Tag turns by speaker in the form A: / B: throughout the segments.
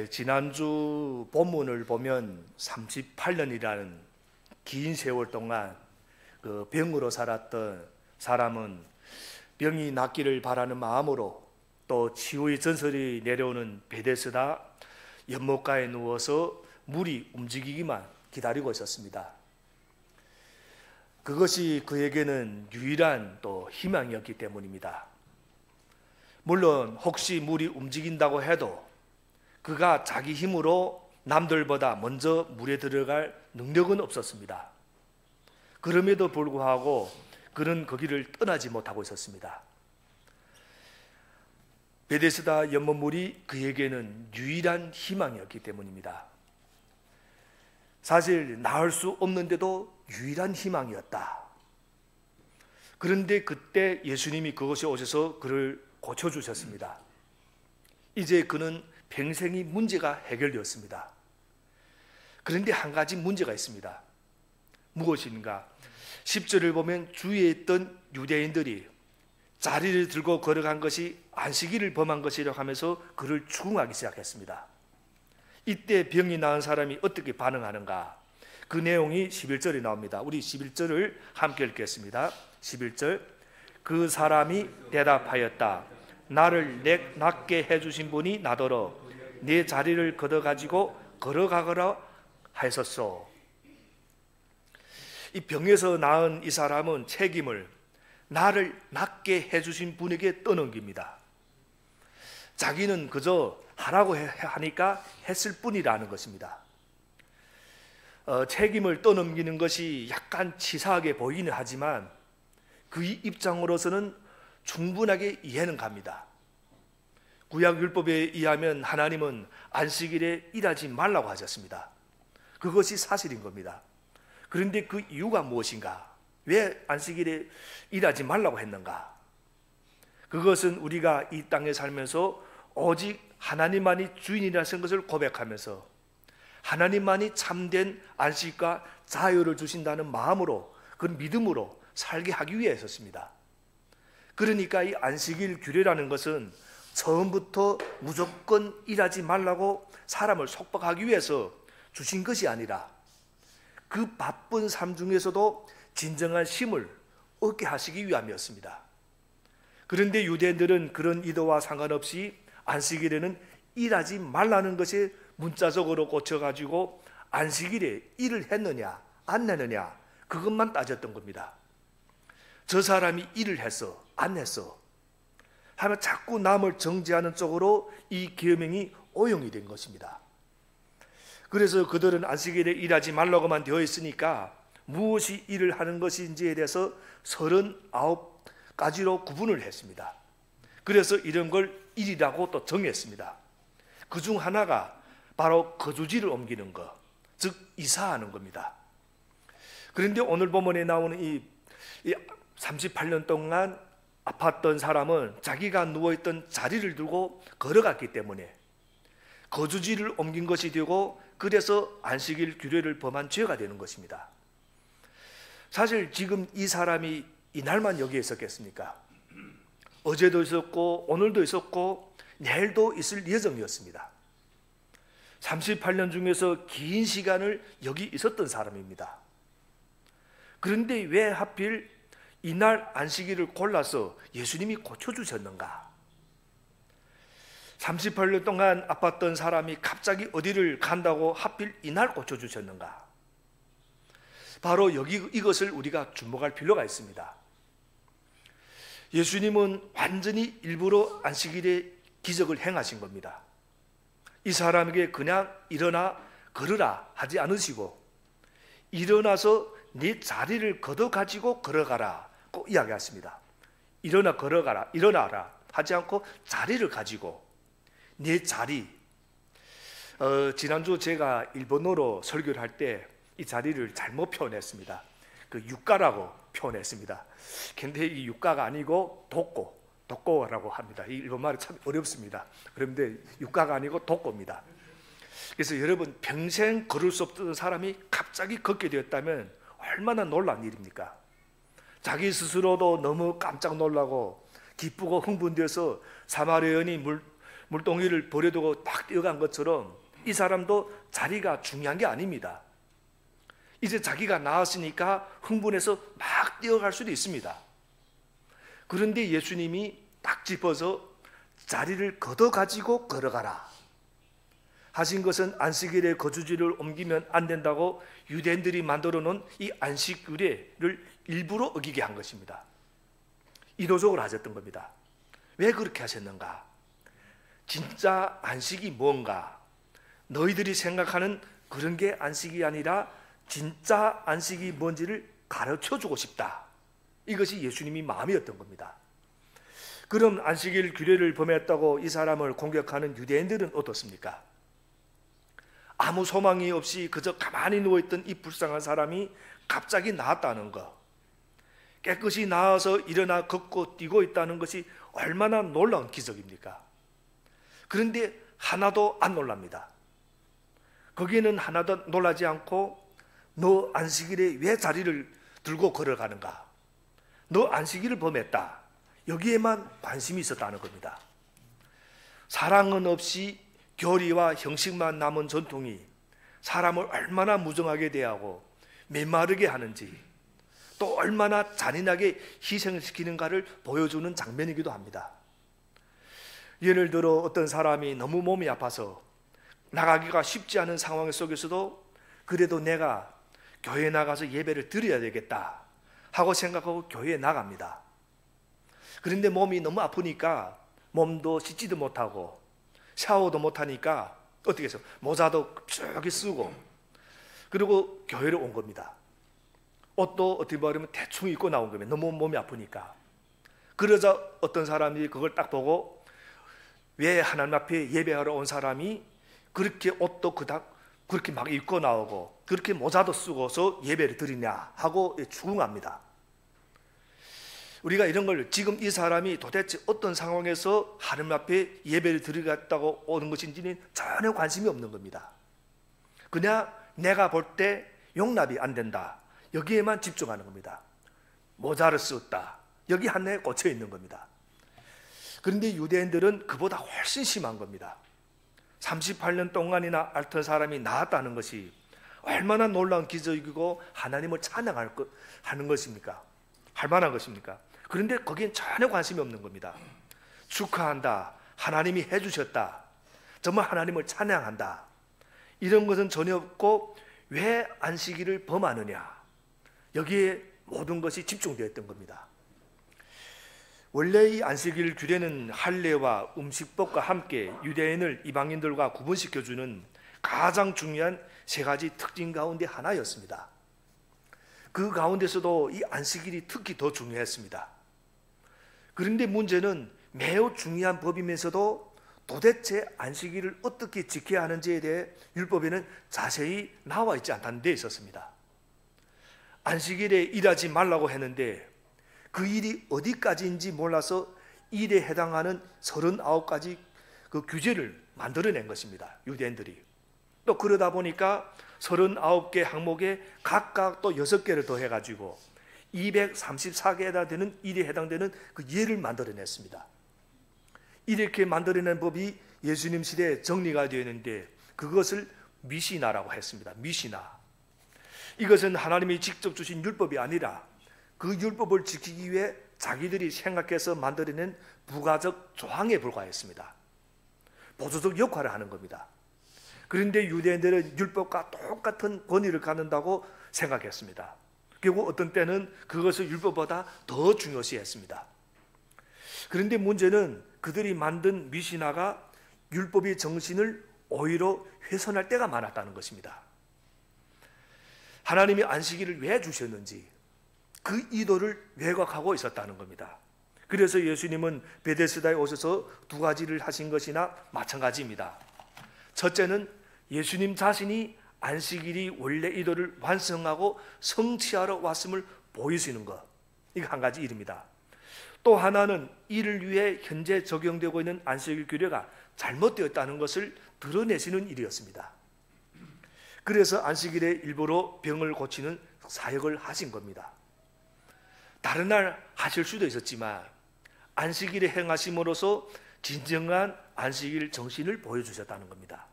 A: 지난주 본문을 보면 38년이라는 긴 세월 동안 그 병으로 살았던 사람은 병이 낫기를 바라는 마음으로 또 치유의 전설이 내려오는 베데스다 연못가에 누워서 물이 움직이기만 기다리고 있었습니다. 그것이 그에게는 유일한 또 희망이었기 때문입니다. 물론 혹시 물이 움직인다고 해도 그가 자기 힘으로 남들보다 먼저 물에 들어갈 능력은 없었습니다. 그럼에도 불구하고 그는 그 길을 떠나지 못하고 있었습니다. 베데스다 연못물이 그에게는 유일한 희망이었기 때문입니다. 사실 나을 수 없는데도 유일한 희망이었다. 그런데 그때 예수님이 그곳에 오셔서 그를 고쳐주셨습니다. 이제 그는 평생이 문제가 해결되었습니다. 그런데 한 가지 문제가 있습니다. 무엇인가? 10절을 보면 주위에 있던 유대인들이 자리를 들고 걸어간 것이 안식일을 범한 것이라고 하면서 그를 추궁하기 시작했습니다. 이때 병이 나은 사람이 어떻게 반응하는가? 그 내용이 11절에 나옵니다. 우리 11절을 함께 읽겠습니다. 11절, 그 사람이 대답하였다. 나를 낫게 해주신 분이 나더러 내 자리를 걷어가지고 걸어가거라 하였었소. 이 병에서 나은 이 사람은 책임을 나를 낫게 해주신 분에게 떠넘깁니다. 자기는 그저 하라고 하니까 했을 뿐이라는 것입니다. 책임을 떠넘기는 것이 약간 치사하게 보이긴 하지만 그 입장으로서는 충분하게 이해는 갑니다. 구약율법에 의하면 하나님은 안식일에 일하지 말라고 하셨습니다. 그것이 사실인 겁니다. 그런데 그 이유가 무엇인가? 왜 안식일에 일하지 말라고 했는가? 그것은 우리가 이 땅에 살면서 오직 하나님만이 주인이라는 것을 고백하면서 하나님만이 참된 안식과 자유를 주신다는 마음으로, 그 믿음으로 살게 하기 위해서였습니다. 그러니까 이 안식일 규례라는 것은 처음부터 무조건 일하지 말라고 사람을 속박하기 위해서 주신 것이 아니라 그 바쁜 삶 중에서도 진정한 쉼을 얻게 하시기 위함이었습니다. 그런데 유대인들은 그런 의도와 상관없이 안식일에는 일하지 말라는 것에 문자적으로 꽂혀가지고 안식일에 일을 했느냐 안 했느냐 그것만 따졌던 겁니다. 저 사람이 일을 했어 안 했어 하면 자꾸 남을 정죄하는 쪽으로 이 계명이 오용이 된 것입니다. 그래서 그들은 안식일에 일하지 말라고만 되어 있으니까 무엇이 일을 하는 것인지에 대해서 39가지로 구분을 했습니다. 그래서 이런 걸 일이라고 또 정했습니다. 그 중 하나가 바로 거주지를 옮기는 것, 즉 이사하는 겁니다. 그런데 오늘 본문에 나오는 이 38년 동안 아팠던 사람은 자기가 누워있던 자리를 두고 걸어갔기 때문에 거주지를 옮긴 것이 되고 그래서 안식일 규례를 범한 죄가 되는 것입니다. 사실 지금 이 사람이 이날만 여기에 있었겠습니까? 어제도 있었고 오늘도 있었고 내일도 있을 예정이었습니다. 38년 중에서 긴 시간을 여기 있었던 사람입니다. 그런데 왜 하필 이날 안식일을 골라서 예수님이 고쳐주셨는가? 38년 동안 아팠던 사람이 갑자기 어디를 간다고 하필 이날 고쳐주셨는가? 바로 이것을 우리가 주목할 필요가 있습니다. 예수님은 완전히 일부러 안식일에 기적을 행하신 겁니다. 이 사람에게 그냥 일어나 걸으라 하지 않으시고 일어나서 네 자리를 걷어가지고 걸어가라 꼭 이야기하십니다. 일어나 걸어가라, 일어나라 하지 않고 자리를 가지고 내 자리. 지난주 제가 일본어로 설교를 할 때 이 자리를 잘못 표현했습니다. 그 육가라고 표현했습니다. 근데 이 육가가 아니고 독고라고 합니다. 이 일본말이 참 어렵습니다. 그런데 육가가 아니고 독고입니다. 그래서 여러분 평생 걸을 수 없던 사람이 갑자기 걷게 되었다면 얼마나 놀란 일입니까? 자기 스스로도 너무 깜짝 놀라고 기쁘고 흥분돼서 사마리아인이 물동이를 버려두고 딱 뛰어간 것처럼 이 사람도 자리가 중요한 게 아닙니다. 이제 자기가 나았으니까 흥분해서 막 뛰어갈 수도 있습니다. 그런데 예수님이 딱 짚어서 자리를 걷어가지고 걸어가라 하신 것은 안식일에 거주지를 옮기면 안 된다고 유대인들이 만들어 놓은 이 안식일을 일부러 어기게 한 것입니다. 의도적으로 하셨던 겁니다. 왜 그렇게 하셨는가? 진짜 안식이 뭔가? 너희들이 생각하는 그런 게 안식이 아니라 진짜 안식이 뭔지를 가르쳐주고 싶다. 이것이 예수님이 마음이었던 겁니다. 그럼 안식일 규례를 범했다고 이 사람을 공격하는 유대인들은 어떻습니까? 아무 소망이 없이 그저 가만히 누워있던 이 불쌍한 사람이 갑자기 나았다는 것, 깨끗이 나아서 일어나 걷고 뛰고 있다는 것이 얼마나 놀라운 기적입니까? 그런데 하나도 안 놀랍니다. 거기에는 하나도 놀라지 않고 너 안식일에 왜 자리를 들고 걸어가는가? 너 안식일을 범했다. 여기에만 관심이 있었다는 겁니다. 사랑은 없이 교리와 형식만 남은 전통이 사람을 얼마나 무정하게 대하고 메마르게 하는지, 또 얼마나 잔인하게 희생시키는가를 보여주는 장면이기도 합니다. 예를 들어 어떤 사람이 너무 몸이 아파서 나가기가 쉽지 않은 상황 속에서도 그래도 내가 교회에 나가서 예배를 드려야 되겠다 하고 생각하고 교회에 나갑니다. 그런데 몸이 너무 아프니까 몸도 씻지도 못하고 샤워도 못하니까 어떻게 해서 모자도 쭉 쓰고 그리고 교회를 온 겁니다. 옷도 어떻게 말하면 대충 입고 나온 겁니다. 너무 몸이 아프니까. 그러자 어떤 사람이 그걸 딱 보고 왜 하나님 앞에 예배하러 온 사람이 그렇게 옷도 그렇게 막 입고 나오고 그렇게 모자도 쓰고서 예배를 드리냐 하고 추궁합니다. 우리가 이런 걸 지금 이 사람이 도대체 어떤 상황에서 하나님 앞에 예배를 드리겠다고 오는 것인지는 전혀 관심이 없는 겁니다. 그냥 내가 볼 때 용납이 안 된다. 여기에만 집중하는 겁니다. 모자를 썼다. 여기 하나에 꽂혀 있는 겁니다. 그런데 유대인들은 그보다 훨씬 심한 겁니다. 38년 동안이나 앓던 사람이 나았다는 것이 얼마나 놀라운 기적이고 하나님을 찬양하는 것입니까? 할 만한 것입니까? 그런데 거기엔 전혀 관심이 없는 겁니다. 축하한다. 하나님이 해주셨다. 정말 하나님을 찬양한다. 이런 것은 전혀 없고 왜 안식일을 범하느냐? 여기에 모든 것이 집중되어 있던 겁니다. 원래 이 안식일 규례는 할례와 음식법과 함께 유대인을 이방인들과 구분시켜주는 가장 중요한 세 가지 특징 가운데 하나였습니다. 그 가운데서도 이 안식일이 특히 더 중요했습니다. 그런데 문제는 매우 중요한 법이면서도 도대체 안식일을 어떻게 지켜야 하는지에 대해 율법에는 자세히 나와 있지 않다는 데 있었습니다. 안식일에 일하지 말라고 했는데 그 일이 어디까지인지 몰라서 일에 해당하는 39가지 그 규제를 만들어낸 것입니다. 유대인들이. 또 그러다 보니까 39개 항목에 각각 또 6개를 더 해가지고 234개에 되는 일에 해당되는 그 예를 만들어냈습니다. 이렇게 만들어낸 법이 예수님 시대에 정리가 되어 있는데 그것을 미시나라고 했습니다. 미시나. 이것은 하나님이 직접 주신 율법이 아니라 그 율법을 지키기 위해 자기들이 생각해서 만들어낸 부가적 조항에 불과했습니다. 보조적 역할을 하는 겁니다. 그런데 유대인들은 율법과 똑같은 권위를 갖는다고 생각했습니다. 결국 어떤 때는 그것을 율법보다 더 중요시했습니다. 그런데 문제는 그들이 만든 미시나가 율법의 정신을 오히려 훼손할 때가 많았다는 것입니다. 하나님이 안식일을 왜 주셨는지 그 의도를 왜곡하고 있었다는 겁니다. 그래서 예수님은 베데스다에 오셔서 두 가지를 하신 것이나 마찬가지입니다. 첫째는 예수님 자신이 안식일이 원래 의도를 완성하고 성취하러 왔음을 보이시는 것. 이거 한 가지 일입니다. 또 하나는 이를 위해 현재 적용되고 있는 안식일 규례가 잘못되었다는 것을 드러내시는 일이었습니다. 그래서 안식일에 일부러 병을 고치는 사역을 하신 겁니다. 다른 날 하실 수도 있었지만 안식일에 행하심으로써 진정한 안식일 정신을 보여주셨다는 겁니다.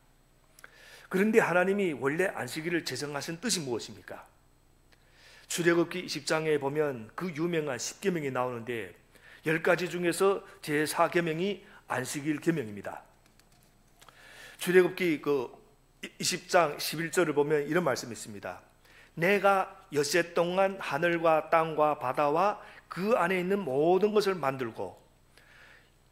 A: 그런데 하나님이 원래 안식일을 제정하신 뜻이 무엇입니까? 출애굽기 20장에 보면 그 유명한 10계명이 나오는데 10가지 중에서 제4계명이 안식일 계명입니다. 출애굽기 20장 11절을 보면 이런 말씀이 있습니다. 내가 엿새 동안 하늘과 땅과 바다와 그 안에 있는 모든 것을 만들고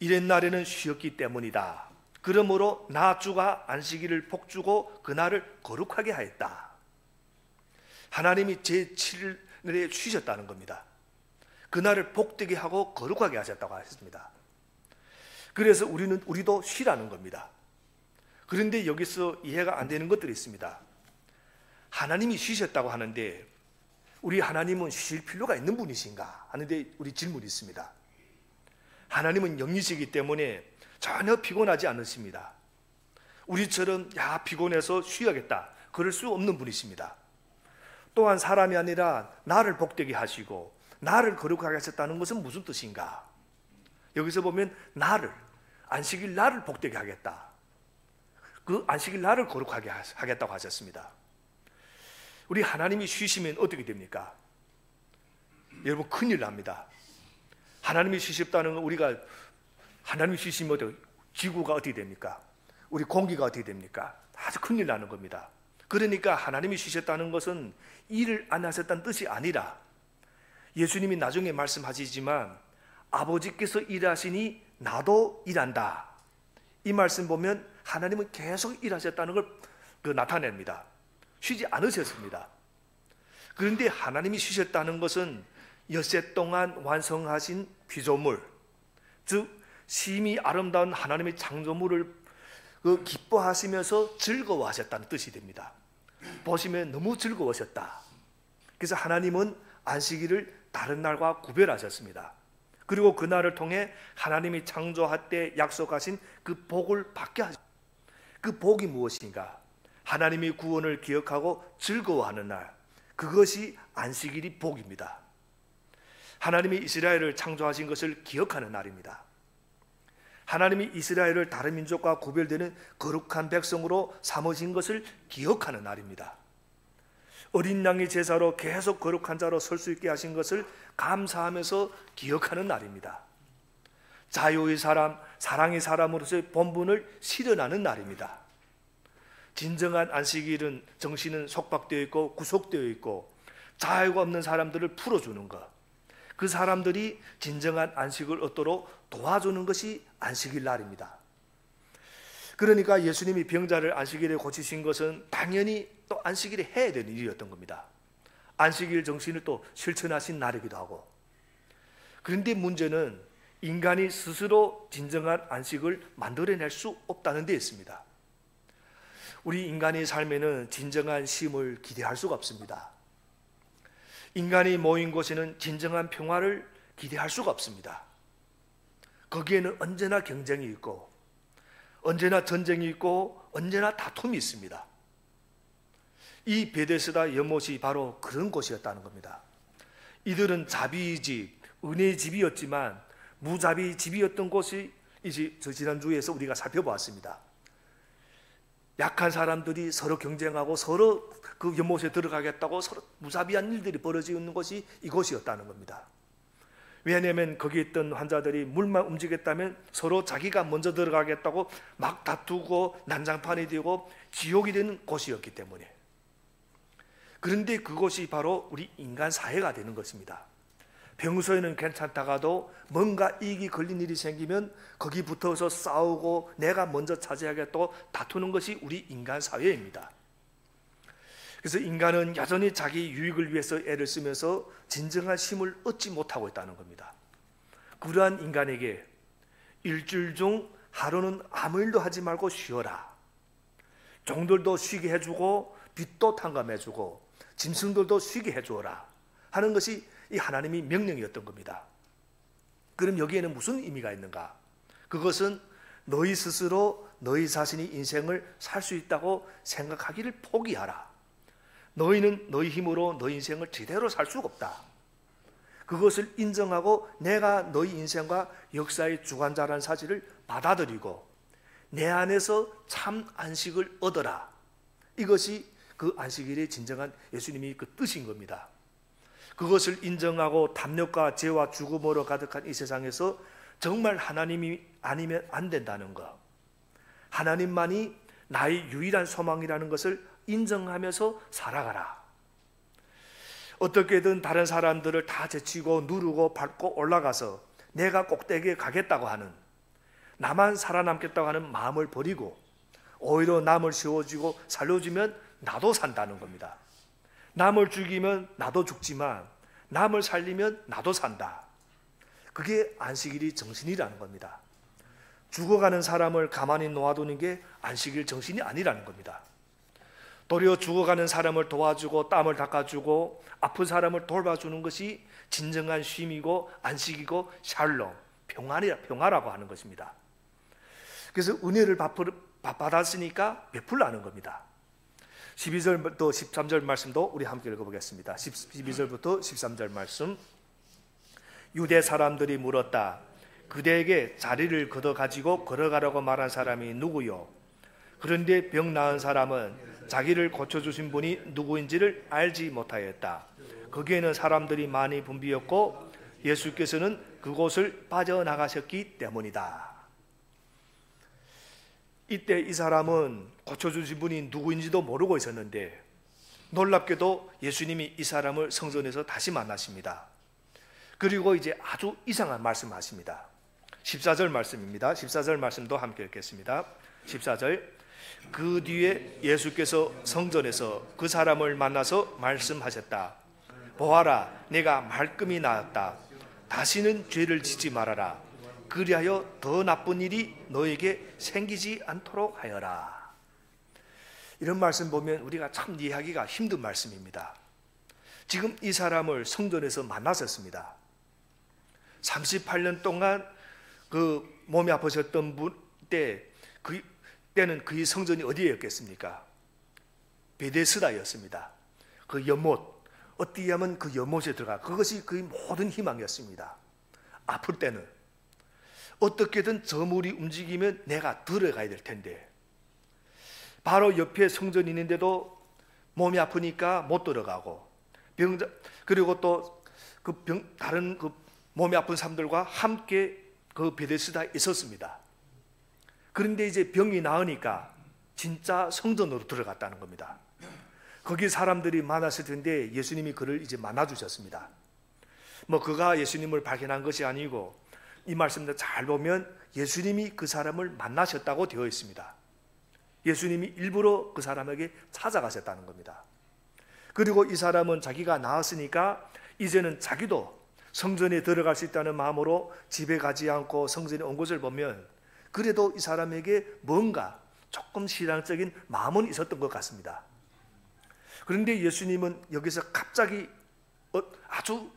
A: 이렛날에는 쉬었기 때문이다. 그러므로 나 주가 안식일을 복주고 그날을 거룩하게 하였다. 하나님이 제7일에 쉬셨다는 겁니다. 그날을 복되게 하고 거룩하게 하셨다고 하셨습니다. 그래서 우리도 쉬라는 겁니다. 그런데 여기서 이해가 안 되는 것들이 있습니다. 하나님이 쉬셨다고 하는데 우리 하나님은 쉬실 필요가 있는 분이신가 하는데 우리 질문이 있습니다. 하나님은 영이시기 때문에 전혀 피곤하지 않으십니다. 우리처럼 피곤해서 쉬어야겠다 그럴 수 없는 분이십니다. 또한 사람이 아니라 나를 복되게 하시고 나를 거룩하게 하셨다는 것은 무슨 뜻인가? 여기서 보면 안식일 나를 복되게 하겠다. 그 안식일 나를 거룩하게 하겠다고 하셨습니다. 우리 하나님이 쉬시면 어떻게 됩니까? 여러분 큰일 납니다. 하나님이 쉬셨다는 건 하나님이 쉬시면 지구가 어떻게 됩니까? 우리 공기가 어떻게 됩니까? 아주 큰일 나는 겁니다. 그러니까 하나님이 쉬셨다는 것은 일을 안 하셨다는 뜻이 아니라 예수님이 나중에 말씀하시지만 아버지께서 일하시니 나도 일한다. 이 말씀 보면 하나님은 계속 일하셨다는 걸 나타냅니다. 쉬지 않으셨습니다. 그런데 하나님이 쉬셨다는 것은 엿새 동안 완성하신 피조물, 즉 심히 아름다운 하나님의 창조물을 기뻐하시면서 즐거워하셨다는 뜻이 됩니다. 보시면 너무 즐거우셨다. 그래서 하나님은 안식일을 다른 날과 구별하셨습니다. 그리고 그날을 통해 하나님이 창조할 때 약속하신 그 복을 받게 하셨습니다. 그 복이 무엇인가? 하나님의 구원을 기억하고 즐거워하는 날, 그것이 안식일이 복입니다. 하나님이 이스라엘을 창조하신 것을 기억하는 날입니다. 하나님이 이스라엘을 다른 민족과 구별되는 거룩한 백성으로 삼으신 것을 기억하는 날입니다. 어린 양의 제사로 계속 거룩한 자로 설 수 있게 하신 것을 감사하면서 기억하는 날입니다. 자유의 사람, 사랑의 사람으로서의 본분을 실현하는 날입니다. 진정한 안식일은 정신은 속박되어 있고 구속되어 있고 자유가 없는 사람들을 풀어주는 것, 그 사람들이 진정한 안식을 얻도록 도와주는 것이 안식일 날입니다. 그러니까 예수님이 병자를 안식일에 고치신 것은 당연히 또 안식일에 해야 되는 일이었던 겁니다. 안식일 정신을 또 실천하신 날이기도 하고. 그런데 문제는 인간이 스스로 진정한 안식을 만들어낼 수 없다는 데 있습니다. 우리 인간의 삶에는 진정한 쉼을 기대할 수가 없습니다. 인간이 모인 곳에는 진정한 평화를 기대할 수가 없습니다. 거기에는 언제나 경쟁이 있고 언제나 전쟁이 있고 언제나 다툼이 있습니다. 이 베데스다 연못이 바로 그런 곳이었다는 겁니다. 이들은 자비의 집, 은혜의 집이었지만 무자비의 집이었던 곳이 지난주에서 우리가 살펴보았습니다. 약한 사람들이 서로 경쟁하고 서로 그 연못에 들어가겠다고 서로 무자비한 일들이 벌어지는 것이 이곳이었다는 겁니다. 왜냐하면 거기에 있던 환자들이 물만 움직였다면 서로 자기가 먼저 들어가겠다고 막 다투고 난장판이 되고 지옥이 되는 곳이었기 때문에. 그런데 그것이 바로 우리 인간 사회가 되는 것입니다. 평소에는 괜찮다가도 뭔가 이익이 걸린 일이 생기면 거기 붙어서 싸우고 내가 먼저 차지하겠다고 다투는 것이 우리 인간 사회입니다. 그래서 인간은 여전히 자기 유익을 위해서 애를 쓰면서 진정한 쉼을 얻지 못하고 있다는 겁니다. 그러한 인간에게 일주일 중 하루는 아무 일도 하지 말고 쉬어라. 종들도 쉬게 해주고 빛도 탕감해주고 짐승들도 쉬게 해주어라 하는 것이 이 하나님의 명령이었던 겁니다. 그럼 여기에는 무슨 의미가 있는가? 그것은 너희 스스로 너희 자신이 인생을 살 수 있다고 생각하기를 포기하라. 너희는 너희 힘으로 너희 인생을 제대로 살 수가 없다. 그것을 인정하고 내가 너희 인생과 역사의 주관자라는 사실을 받아들이고 내 안에서 참 안식을 얻어라. 이것이 그 안식일의 진정한 예수님이 그 뜻인 겁니다. 그것을 인정하고 탐욕과 죄와 죽음으로 가득한 이 세상에서 정말 하나님이 아니면 안 된다는 것, 하나님만이 나의 유일한 소망이라는 것을 인정하면서 살아가라. 어떻게든 다른 사람들을 다 제치고 누르고 밟고 올라가서 내가 꼭대기에 가겠다고 하는, 나만 살아남겠다고 하는 마음을 버리고 오히려 남을 세워주고 살려주면 나도 산다는 겁니다. 남을 죽이면 나도 죽지만 남을 살리면 나도 산다. 그게 안식일이 정신이라는 겁니다. 죽어가는 사람을 가만히 놓아두는 게 안식일 정신이 아니라는 겁니다. 도리어 죽어가는 사람을 도와주고 땀을 닦아주고 아픈 사람을 돌봐주는 것이 진정한 쉼이고 안식이고 샬롬, 평화라고 하는 것입니다. 그래서 은혜를 받았으니까 베풀라는 겁니다. 12절부터 13절 말씀도 우리 함께 읽어보겠습니다. 12절부터 13절 말씀. 유대 사람들이 물었다. 그대에게 자리를 걷어가지고 걸어가라고 말한 사람이 누구요? 그런데 병 나은 사람은 자기를 고쳐주신 분이 누구인지를 알지 못하였다. 거기에는 사람들이 많이 붐비었고 예수께서는 그곳을 빠져나가셨기 때문이다. 이때 이 사람은 고쳐주신 분이 누구인지도 모르고 있었는데 놀랍게도 예수님이 이 사람을 성전에서 다시 만나십니다. 그리고 이제 아주 이상한 말씀하십니다. 14절 말씀입니다. 14절 말씀도 함께 읽겠습니다. 14절. 그 뒤에 예수께서 성전에서 그 사람을 만나서 말씀하셨다. 보아라, 내가 말끔히 나았다. 다시는 죄를 짓지 말아라. 그리하여 더 나쁜 일이 너에게 생기지 않도록 하여라. 이런 말씀 보면 우리가 참 이해하기가 힘든 말씀입니다. 지금 이 사람을 성전에서 만났었습니다. 38년 동안 그 몸이 아프셨던 분 때는 그의 성전이 어디였겠습니까? 베데스다였습니다. 그 연못, 어떻게 하면 그 연못에 들어가, 그것이 그의 모든 희망이었습니다. 아플 때는 어떻게든 저 물이 움직이면 내가 들어가야 될 텐데 바로 옆에 성전이 있는데도 몸이 아프니까 못 들어가고 그리고 또 다른 그 몸이 아픈 사람들과 함께 그 베데스다에 있었습니다. 그런데 이제 병이 나으니까 진짜 성전으로 들어갔다는 겁니다. 거기 사람들이 많았을 텐데 예수님이 그를 이제 만나주셨습니다. 뭐 그가 예수님을 발견한 것이 아니고 이 말씀을 잘 보면 예수님이 그 사람을 만나셨다고 되어 있습니다. 예수님이 일부러 그 사람에게 찾아가셨다는 겁니다. 그리고 이 사람은 자기가 나았으니까 이제는 자기도 성전에 들어갈 수 있다는 마음으로 집에 가지 않고 성전에 온 것을 보면 그래도 이 사람에게 뭔가 조금 신앙적인 마음은 있었던 것 같습니다. 그런데 예수님은 여기서 갑자기 아주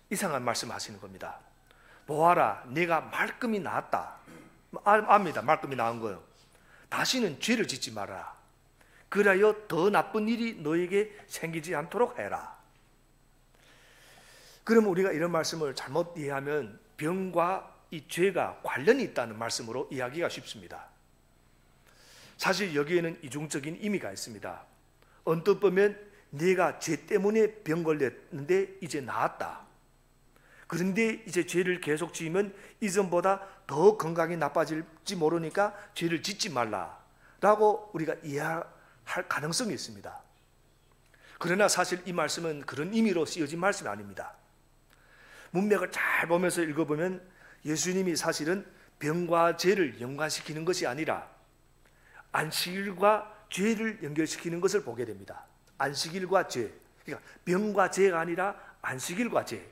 A: 이상한 말씀 하시는 겁니다. 보아라, 내가 말끔히 나았다. 압니다. 말끔히 나은 거요. 다시는 죄를 짓지 마라. 그리하여 더 나쁜 일이 너에게 생기지 않도록 해라. 그럼 우리가 이런 말씀을 잘못 이해하면 병과 이 죄가 관련이 있다는 말씀으로 이해하기가 쉽습니다. 사실 여기에는 이중적인 의미가 있습니다. 언뜻 보면 네가 죄 때문에 병 걸렸는데 이제 나았다. 그런데 이제 죄를 계속 지으면 이전보다 더 건강이 나빠질지 모르니까 죄를 짓지 말라라고 우리가 이해할 가능성이 있습니다. 그러나 사실 이 말씀은 그런 의미로 쓰여진 말씀이 아닙니다. 문맥을 잘 보면서 읽어보면 예수님이 사실은 병과 죄를 연관시키는 것이 아니라 안식일과 죄를 연결시키는 것을 보게 됩니다. 안식일과 죄, 그러니까 병과 죄가 아니라 안식일과 죄.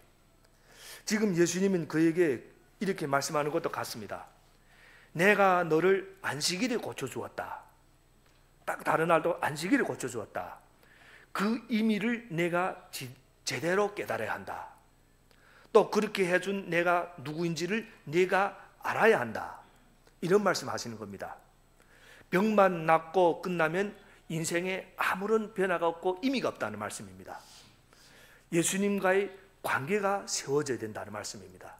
A: 지금 예수님은 그에게 이렇게 말씀하는 것도 같습니다. 내가 너를 안식일에 고쳐주었다. 딱 다른 날도 안식일에 고쳐주었다. 그 의미를 내가 제대로 깨달아야 한다. 또 그렇게 해준 내가 누구인지를 네가 알아야 한다. 이런 말씀 하시는 겁니다. 병만 낫고 끝나면 인생에 아무런 변화가 없고 의미가 없다는 말씀입니다. 예수님과의 관계가 세워져야 된다는 말씀입니다.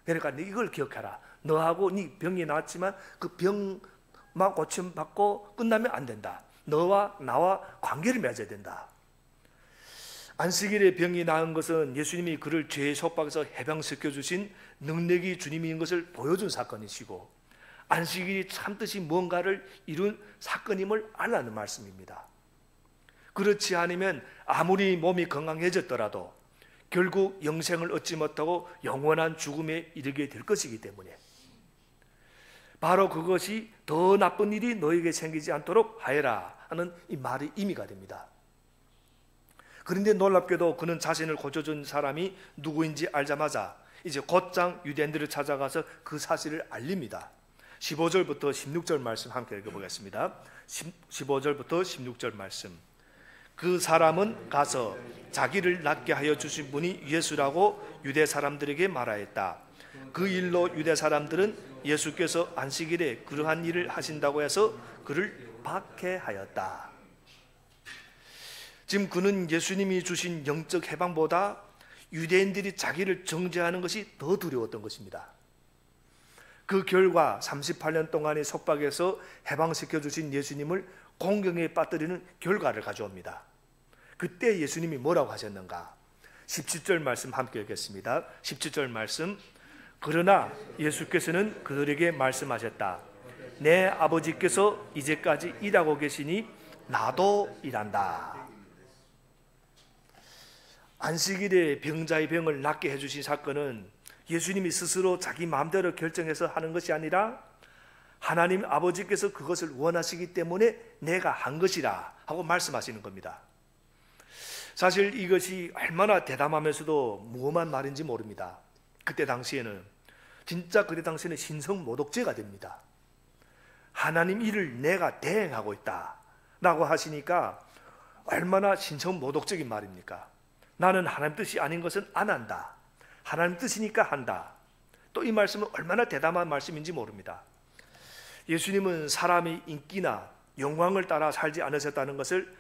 A: 그러니까 이걸 기억해라. 너하고 네 병이 나왔지만 그 병만 고침받고 끝나면 안 된다. 너와 나와 관계를 맺어야 된다. 안식일에 병이 나은 것은 예수님이 그를 죄의 속박에서 해방시켜 주신 능력이 주님인 것을 보여준 사건이시고, 안식일이 참듯이 뭔가를 이룬 사건임을 알라는 말씀입니다. 그렇지 않으면 아무리 몸이 건강해졌더라도 결국 영생을 얻지 못하고 영원한 죽음에 이르게 될 것이기 때문에, 바로 그것이 더 나쁜 일이 너에게 생기지 않도록 하여라 하는 이 말의 의미가 됩니다. 그런데 놀랍게도 그는 자신을 고쳐준 사람이 누구인지 알자마자 이제 곧장 유대인들을 찾아가서 그 사실을 알립니다. 15절부터 16절 말씀 함께 읽어보겠습니다. 15절부터 16절 말씀. 그 사람은 가서 자기를 낫게 하여 주신 분이 예수라고 유대 사람들에게 말하였다. 그 일로 유대 사람들은 예수께서 안식일에 그러한 일을 하신다고 해서 그를 박해하였다. 지금 그는 예수님이 주신 영적 해방보다 유대인들이 자기를 정죄하는 것이 더 두려웠던 것입니다. 그 결과 38년 동안의 속박에서 해방시켜 주신 예수님을 공경에 빠뜨리는 결과를 가져옵니다. 그때 예수님이 뭐라고 하셨는가? 17절 말씀 함께 읽겠습니다. 17절 말씀. 그러나 예수께서는 그들에게 말씀하셨다. 내 아버지께서 이제까지 일하고 계시니 나도 일한다. 안식일에 병자의 병을 낫게 해주신 사건은 예수님이 스스로 자기 마음대로 결정해서 하는 것이 아니라 하나님 아버지께서 그것을 원하시기 때문에 내가 한 것이라 하고 말씀하시는 겁니다. 사실 이것이 얼마나 대담하면서도 무엄한 말인지 모릅니다. 그때 당시에는 신성모독죄가 됩니다. 하나님 일을 내가 대행하고 있다 라고 하시니까 얼마나 신성모독적인 말입니까? 나는 하나님 뜻이 아닌 것은 안 한다. 하나님 뜻이니까 한다. 또 이 말씀은 얼마나 대담한 말씀인지 모릅니다. 예수님은 사람의 인기나 영광을 따라 살지 않으셨다는 것을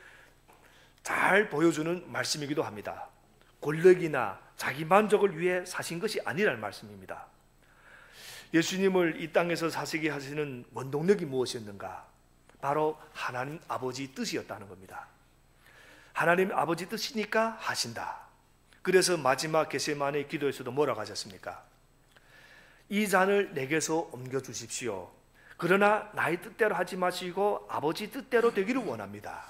A: 잘 보여주는 말씀이기도 합니다. 권력이나 자기 만족을 위해 사신 것이 아니라는 말씀입니다. 예수님을 이 땅에서 사시게 하시는 원동력이 무엇이었는가? 바로 하나님 아버지 뜻이었다는 겁니다. 하나님 아버지 뜻이니까 하신다. 그래서 마지막 겟세마네 기도에서도 뭐라고 하셨습니까? 이 잔을 내게서 옮겨주십시오. 그러나 나의 뜻대로 하지 마시고 아버지 뜻대로 되기를 원합니다.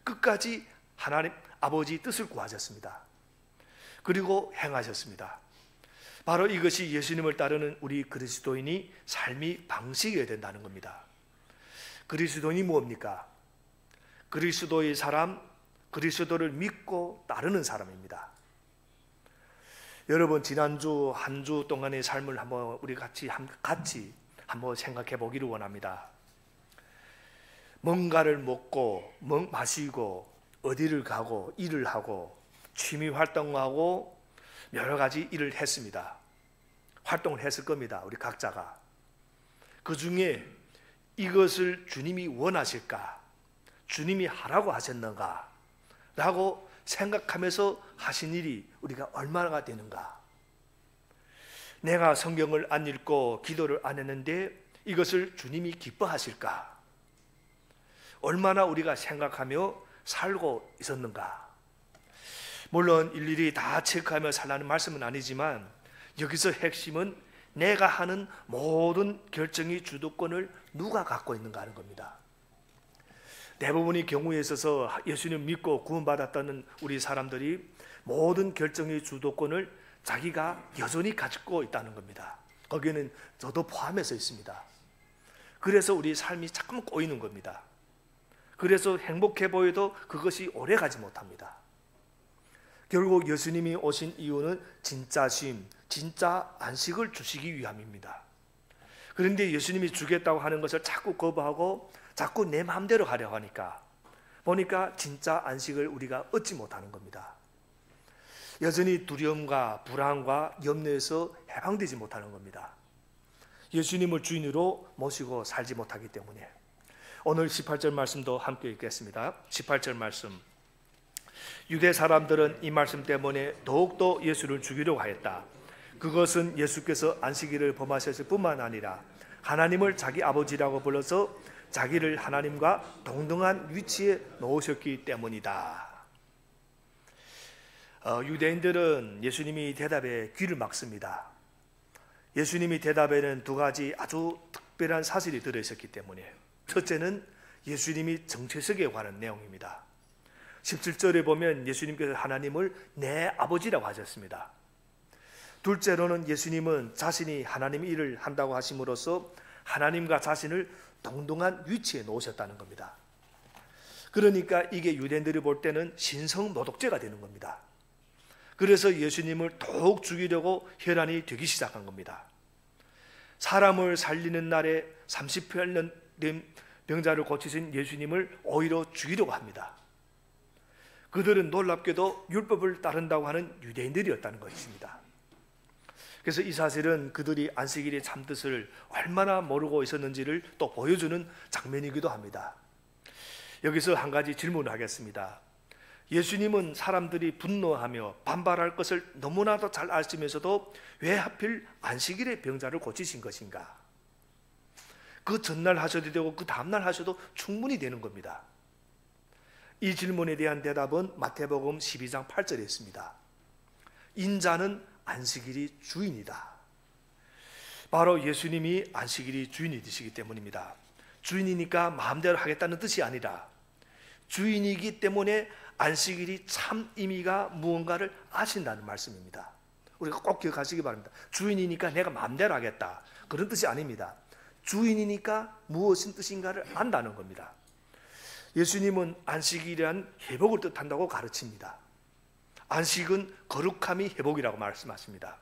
A: 끝까지 하나님 아버지 뜻을 구하셨습니다. 그리고 행하셨습니다. 바로 이것이 예수님을 따르는 우리 그리스도인이 삶의 방식이어야 된다는 겁니다. 그리스도인이 뭡니까? 그리스도의 사람, 그리스도를 믿고 따르는 사람입니다. 여러분, 지난주 한 주 동안의 삶을 한번 우리 같이 한번 생각해 보기를 원합니다. 뭔가를 먹고 마시고 어디를 가고 일을 하고 취미 활동하고 여러 가지 일을 했습니다. 활동을 했을 겁니다. 우리 각자가. 그 중에 이것을 주님이 원하실까? 주님이 하라고 하셨는가? 라고 생각하면서 하신 일이 우리가 얼마나 되는가? 내가 성경을 안 읽고 기도를 안 했는데 이것을 주님이 기뻐하실까? 얼마나 우리가 생각하며 살고 있었는가? 물론 일일이 다 체크하며 살라는 말씀은 아니지만 여기서 핵심은 내가 하는 모든 결정의 주도권을 누가 갖고 있는가 하는 겁니다. 대부분의 경우에 있어서 예수님 믿고 구원받았다는 우리 사람들이 모든 결정의 주도권을 자기가 여전히 가지고 있다는 겁니다. 거기에는 저도 포함해서 있습니다. 그래서 우리 삶이 자꾸 꼬이는 겁니다. 그래서 행복해 보여도 그것이 오래 가지 못합니다. 결국 예수님이 오신 이유는 진짜 쉼, 진짜 안식을 주시기 위함입니다. 그런데 예수님이 주겠다고 하는 것을 자꾸 거부하고 자꾸 내 마음대로 하려고 하니까 보니까 진짜 안식을 우리가 얻지 못하는 겁니다. 여전히 두려움과 불안과 염려에서 해방되지 못하는 겁니다. 예수님을 주인으로 모시고 살지 못하기 때문에. 오늘 18절 말씀도 함께 읽겠습니다. 18절 말씀. 유대 사람들은 이 말씀 때문에 더욱더 예수를 죽이려고 하였다. 그것은 예수께서 안식일을 범하셨을 뿐만 아니라 하나님을 자기 아버지라고 불러서 자기를 하나님과 동등한 위치에 놓으셨기 때문이다. 유대인들은 예수님이 대답에 귀를 막습니다. 예수님이 대답에는 두 가지 아주 특별한 사실이 들어있었기 때문에, 첫째는 예수님이 정체성에 관한 내용입니다. 17절에 보면 예수님께서 하나님을 내 아버지라고 하셨습니다. 둘째로는 예수님은 자신이 하나님의 일을 한다고 하심으로써 하나님과 자신을 동등한 위치에 놓으셨다는 겁니다. 그러니까 이게 유대인들이 볼 때는 신성모독죄가 되는 겁니다. 그래서 예수님을 더욱 죽이려고 혈안이 되기 시작한 겁니다. 사람을 살리는 날에 38년 된 병자를 고치신 예수님을 오히려 죽이려고 합니다. 그들은 놀랍게도 율법을 따른다고 하는 유대인들이었다는 것입니다. 그래서 이 사실은 그들이 안식일의 참뜻을 얼마나 모르고 있었는지를 또 보여주는 장면이기도 합니다. 여기서 한 가지 질문을 하겠습니다. 예수님은 사람들이 분노하며 반발할 것을 너무나도 잘 아시면서도 왜 하필 안식일에 병자를 고치신 것인가? 그 전날 하셔도 되고 그 다음날 하셔도 충분히 되는 겁니다. 이 질문에 대한 대답은 마태복음 12장 8절에 있습니다. 인자는 안식일이 주인이다. 바로 예수님이 안식일이 주인이 되시기 때문입니다. 주인이니까 마음대로 하겠다는 뜻이 아니라 주인이기 때문에 안식일이 참 의미가 무언가를 아신다는 말씀입니다. 우리가 꼭 기억하시기 바랍니다. 주인이니까 내가 마음대로 하겠다, 그런 뜻이 아닙니다. 주인이니까 무엇인 뜻인가를 안다는 겁니다. 예수님은 안식일이란 회복을 뜻한다고 가르칩니다. 안식은 거룩함이 회복이라고 말씀하십니다.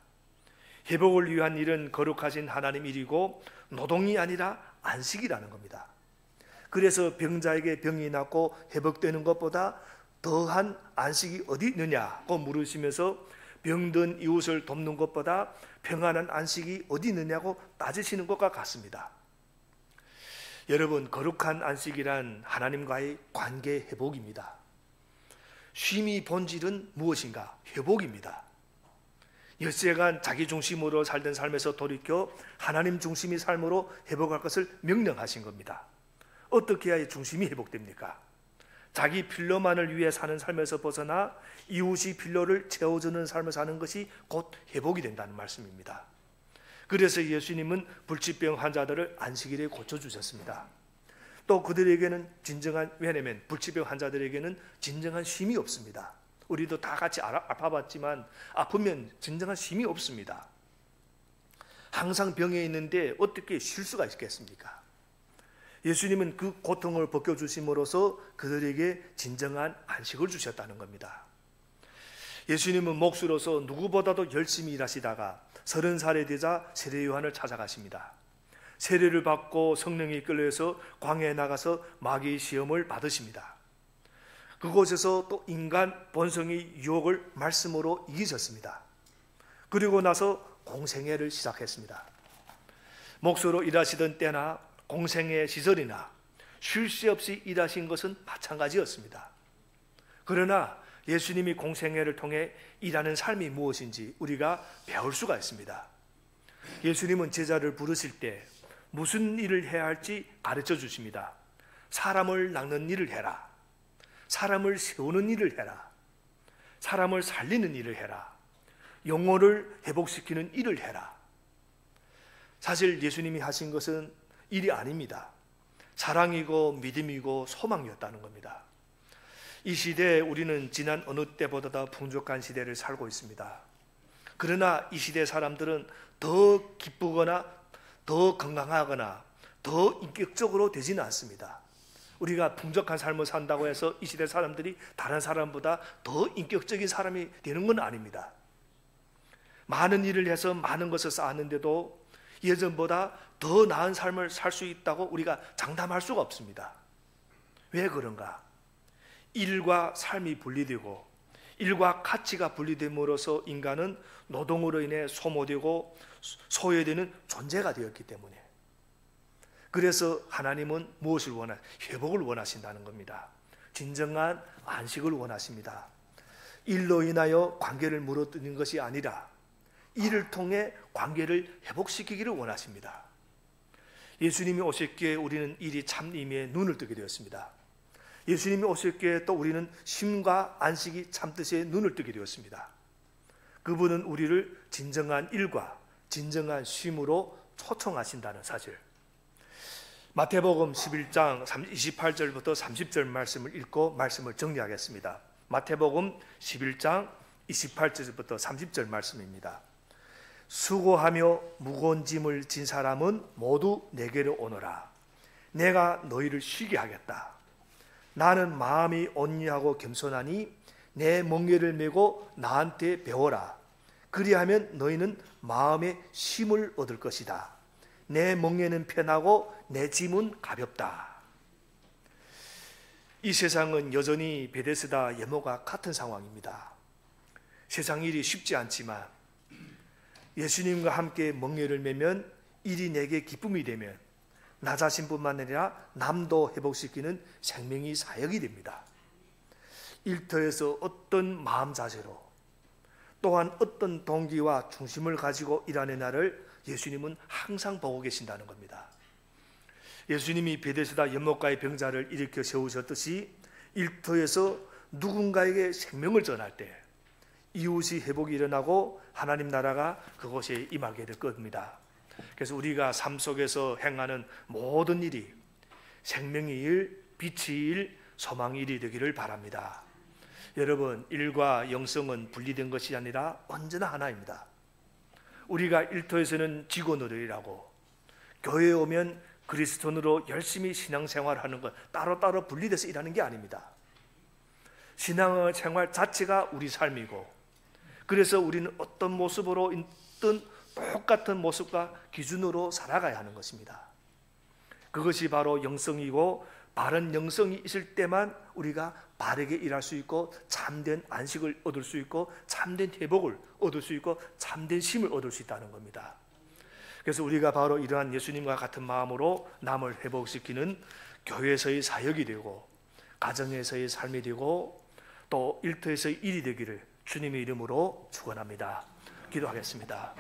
A: 회복을 위한 일은 거룩하신 하나님 일이고 노동이 아니라 안식이라는 겁니다. 그래서 병자에게 병이 낫고 회복되는 것보다 더한 안식이 어디 있느냐고 물으시면서 병든 이웃을 돕는 것보다 평안한 안식이 어디 있느냐고 따지시는 것과 같습니다. 여러분, 거룩한 안식이란 하나님과의 관계 회복입니다. 쉼의 본질은 무엇인가? 회복입니다. 엿새간 자기 중심으로 살던 삶에서 돌이켜 하나님 중심의 삶으로 회복할 것을 명령하신 겁니다. 어떻게 해야 중심이 회복됩니까? 자기 필요만을 위해 사는 삶에서 벗어나 이웃이 필요를 채워주는 삶을 사는 것이 곧 회복이 된다는 말씀입니다. 그래서 예수님은 불치병 환자들을 안식일에 고쳐주셨습니다. 또 그들에게는 왜냐하면 불치병 환자들에게는 진정한 쉼이 없습니다. 우리도 다 같이 아파봤지만 아프면 진정한 쉼이 없습니다. 항상 병에 있는데 어떻게 쉴 수가 있겠습니까? 예수님은 그 고통을 벗겨주심으로써 그들에게 진정한 안식을 주셨다는 겁니다. 예수님은 목수로서 누구보다도 열심히 일하시다가 30살이 되자 세례 요한을 찾아가십니다. 세례를 받고 성령이 이끌려서 광야에 나가서 마귀의 시험을 받으십니다. 그곳에서 또 인간 본성의 유혹을 말씀으로 이기셨습니다. 그리고 나서 공생애를 시작했습니다. 목수로 일하시던 때나 공생애 시절이나 쉴 새 없이 일하신 것은 마찬가지였습니다. 그러나 예수님이 공생애를 통해 일하는 삶이 무엇인지 우리가 배울 수가 있습니다. 예수님은 제자를 부르실 때 무슨 일을 해야 할지 가르쳐 주십니다. 사람을 낚는 일을 해라. 사람을 세우는 일을 해라. 사람을 살리는 일을 해라. 영혼을 회복시키는 일을 해라. 사실 예수님이 하신 것은 일이 아닙니다. 사랑이고 믿음이고 소망이었다는 겁니다. 이 시대에 우리는 지난 어느 때보다 풍족한 시대를 살고 있습니다. 그러나 이 시대 사람들은 더 기쁘거나 더 건강하거나 더 인격적으로 되지는 않습니다. 우리가 풍족한 삶을 산다고 해서 이 시대 사람들이 다른 사람보다 더 인격적인 사람이 되는 건 아닙니다. 많은 일을 해서 많은 것을 쌓았는데도 예전보다 더 나은 삶을 살 수 있다고 우리가 장담할 수가 없습니다. 왜 그런가? 일과 삶이 분리되고 일과 가치가 분리됨으로써 인간은 노동으로 인해 소모되고 소외되는 존재가 되었기 때문에, 그래서 하나님은 무엇을 회복을 원하신다는 겁니다. 진정한 안식을 원하십니다. 일로 인하여 관계를 무너뜨리는 것이 아니라 이를 통해 관계를 회복시키기를 원하십니다. 예수님이 오셨기에 우리는 일이 참임에 눈을 뜨게 되었습니다. 예수님이 오셨기에 또 우리는 쉼과 안식이 참뜻에 눈을 뜨게 되었습니다. 그분은 우리를 진정한 일과 진정한 쉼으로 초청하신다는 사실. 마태복음 11장 28절부터 30절 말씀을 읽고 말씀을 정리하겠습니다. 마태복음 11장 28절부터 30절 말씀입니다. 수고하며 무거운 짐을 진 사람은 모두 내게로 오너라. 내가 너희를 쉬게 하겠다. 나는 마음이 온유하고 겸손하니 내 멍에를 메고 나한테 배워라. 그리하면 너희는 마음의 쉼을 얻을 것이다. 내 멍에는 편하고 내 짐은 가볍다. 이 세상은 여전히 베데스다 예모가 같은 상황입니다. 세상 일이 쉽지 않지만 예수님과 함께 멍에를 메면 일이 내게 기쁨이 되면 나 자신뿐만 아니라 남도 회복시키는 생명이 사역이 됩니다. 일터에서 어떤 마음 자세로 또한 어떤 동기와 중심을 가지고 일하는 나를 예수님은 항상 보고 계신다는 겁니다. 예수님이 베데스다 연못가의 병자를 일으켜 세우셨듯이 일터에서 누군가에게 생명을 전할 때 이웃이 회복이 일어나고 하나님 나라가 그곳에 임하게 될 겁니다. 그래서 우리가 삶 속에서 행하는 모든 일이 생명의 일, 빛의 일, 소망의 일이 되기를 바랍니다. 여러분, 일과 영성은 분리된 것이 아니라 언제나 하나입니다. 우리가 일터에서는 직원으로 일하고 교회에 오면 그리스도인으로 열심히 신앙생활하는 것 따로따로 분리돼서 일하는 게 아닙니다. 신앙생활 자체가 우리 삶이고 그래서 우리는 어떤 모습으로 있든 똑같은 모습과 기준으로 살아가야 하는 것입니다. 그것이 바로 영성이고 바른 영성이 있을 때만 우리가 바르게 일할 수 있고 참된 안식을 얻을 수 있고 참된 회복을 얻을 수 있고 참된 쉼을 얻을 수 있다는 겁니다. 그래서 우리가 바로 이러한 예수님과 같은 마음으로 남을 회복시키는 교회에서의 사역이 되고 가정에서의 삶이 되고 또 일터에서의 일이 되기를 주님의 이름으로 축원합니다. 기도하겠습니다.